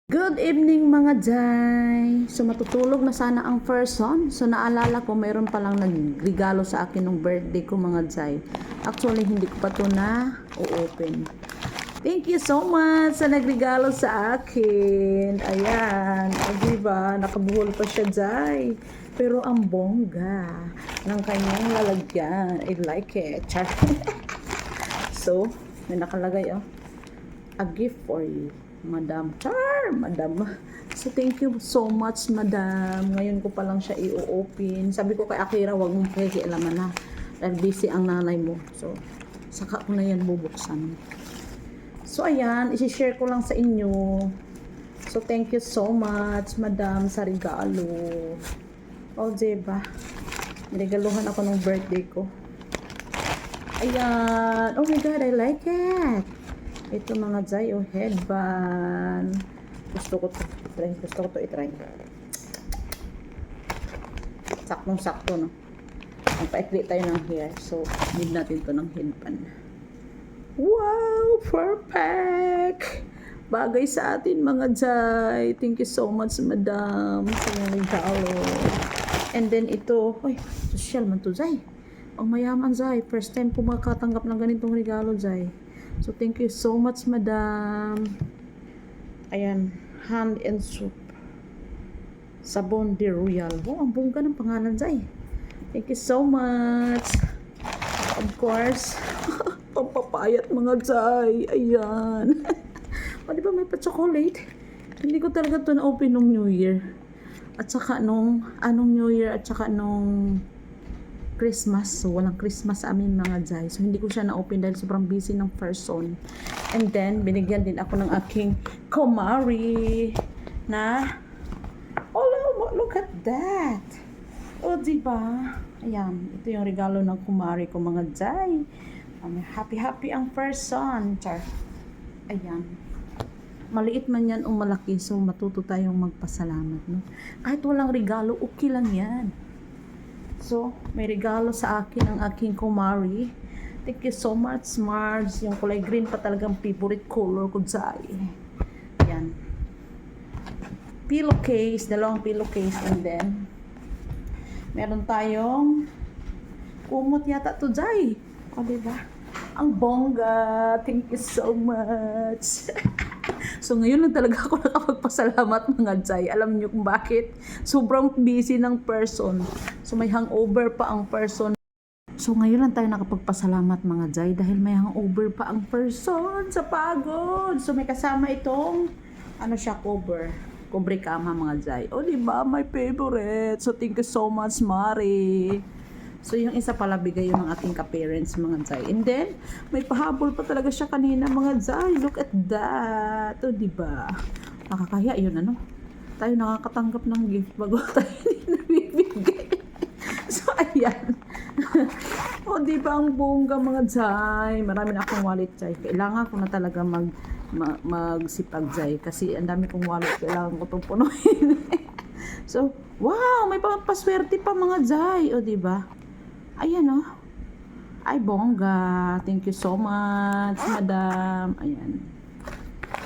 Good evening mga Jai! So matutulog na sana ang person. So naalala ko mayroon palang nagregalo sa akin ng birthday ko mga Jai. Actually hindi ko pa to na o-open. Thank you so much sa nagregalo sa akin. Ayan. O diba? Nakabuhol pa siya Jai. Pero ang bongga ng kanyang lalagyan. I like it. Char. So may nakalagay a gift for you. Madam Char, Madam. So thank you so much, Madam. Ngayon ko pa lang siya i-open. Sabi ko kay Akira, wag mong pakialaman na. Dahil busy ang nanay mo. So, saka ko na yan bubuksan. So ayan, i-share ko lang sa inyo. So thank you so much, Madam, sa regalo. O, diba? Niregaluhan ako ng birthday ko. Ayan. Oh my God, I like it. Ito mga Jai, headband. Gusto ko to i-try. Saktong-sakto, no? Ang paikli tayo ng hair. So, need natin to ng headband. Wow! Perfect! Bagay sa atin mga Jai. Thank you so much, Madam. Sa mga regalo. And then ito, social man to, Jai. Ang mayaman, Jai. First time ko makatanggap ng ganitong regalo, Jai. So, thank you so much, Madam. Ayan, hand and soup. Sabon de Royal. Oh, ang bongga ng pangalan, Jai. Thank you so much. Of course, pampapayat mga Jai. Ayan. O, di ba may pa-chocolate? Hindi ko talaga ito na-open nung New Year. At saka nung, New Year at saka nung Christmas. So, walang Christmas sa amin mga Jai. So, hindi ko siya na-open dahil sobrang busy ng person. And then, binigyan din ako ng aking kumari na, oh, look at that. Oh, diba? Ayan, ito yung regalo ng kumari ko mga Jai. Happy ang person. Char. Ayan. Maliit man yan o malaki, so matuto tayong magpasalamat. No? Kahit walang regalo, okay lang yan. So, may regalo sa akin ang aking kumari. Thank you so much, Mars. Yung kulay green pa talagang favorite color ko, Jai. Yan. Pillowcase, dalawang pillowcase. And then, meron tayong kumot yata to, Jai. O, diba? Ang bongga. Thank you so much. So, ngayon lang talaga ako nakapagpasalamat mga Jai. Alam niyo kung bakit? Sobrang busy ng person. So, may hangover pa ang person. So, ngayon lang tayo nakapagpasalamat mga Jai dahil may hangover pa ang person sa pagod. So, may kasama itong, cover. Cobre kama mga Jai. O, diba? My favorite. So, thank you so much, Mari. So, yung isa pala bigay yung aking ka-parents mga Jai. And then, may pahabol pa talaga siya kanina mga Jai. Look at that. O, diba? Nakakahiya yun, tayo nakakatanggap ng gift bago tayo nabibigay. So, ayan. O, diba ang bongga mga Jai? Marami na akong wallet, Jai. Kailangan ko na talaga magsipag, Jai. Kasi ang dami kong wallet. Kailangan ko itong punuin. So, wow! May paswerte pa mga Jai. O, diba? Ayan, Ay, bongga. Thank you so much, Madam. Ayan.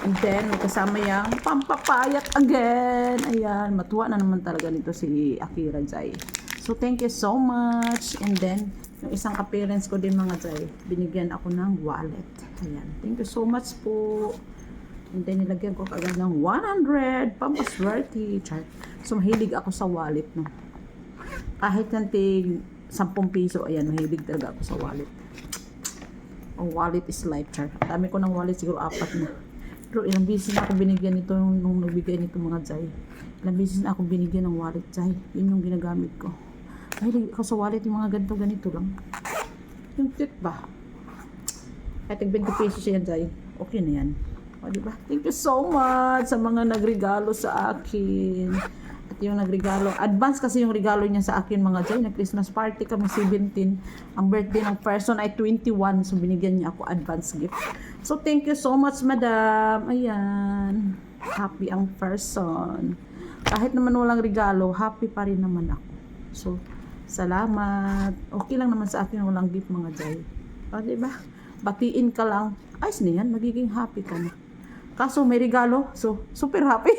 And then, may kasama yung pampapayat again. Ayan. Matuwa na naman talaga nito si Akira, Jai. So, thank you so much. And then, yung isang ka-parents ko din mga Jai, binigyan ako ng wallet. Ayan. Thank you so much po. And then, nilagyan ko kagad ng 100. Pampaswerte. So, mahilig ako sa wallet, no. Kahit nantig 10 piso, ayan, mahilig talaga ako sa wallet. Ang wallet is life, Char. Dami ko ng wallet, siguro 4 na. Pero ilang beses na ako binigyan nito nung nagbigay nito mga Jai. Ilang beses na ako binigyan ng wallet, Jai. Yun yung ginagamit ko. Mahilig ako sa wallet, yung mga ganito lang. Yung cute ba? Kahit 20 pesos yan, Jai. Okay na yan. O, diba? Thank you so much sa mga nagregalo sa akin. At yung nagregalo, advance kasi yung regalo niya sa akin mga Jai, na Christmas party kami 17, ang birthday ng person ay 21, so binigyan niya ako advance gift. So thank you so much, Madam. Ayan, happy ang person. Kahit naman walang regalo, happy pa rin naman ako. So, salamat. Okay lang naman sa akin walang gift mga Jai. O, diba? Batiin ka lang, ayos na yan, magiging happy ka na. Kaso may regalo. So, super happy.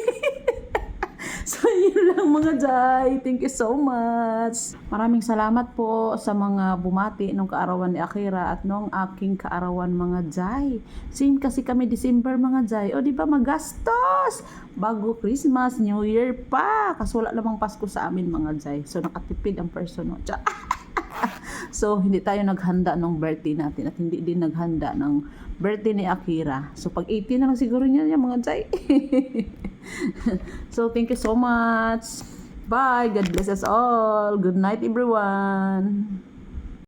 So, yun lang mga Jai. Thank you so much. Maraming salamat po sa mga bumati nung kaarawan ni Akira at nung aking kaarawan mga Jai. Same kasi kami December mga Jai. O, di ba magastos? Bago Christmas, New Year pa. Kaso wala lamang Pasko sa amin mga Jai. So, nakatipid ang person. No? So, hindi tayo naghanda ng birthday natin at hindi din naghanda ng birthday ni Akira. So, pag 18 na lang siguro niya mga Jai. So, thank you so much. Bye. God bless us all. Good night, everyone.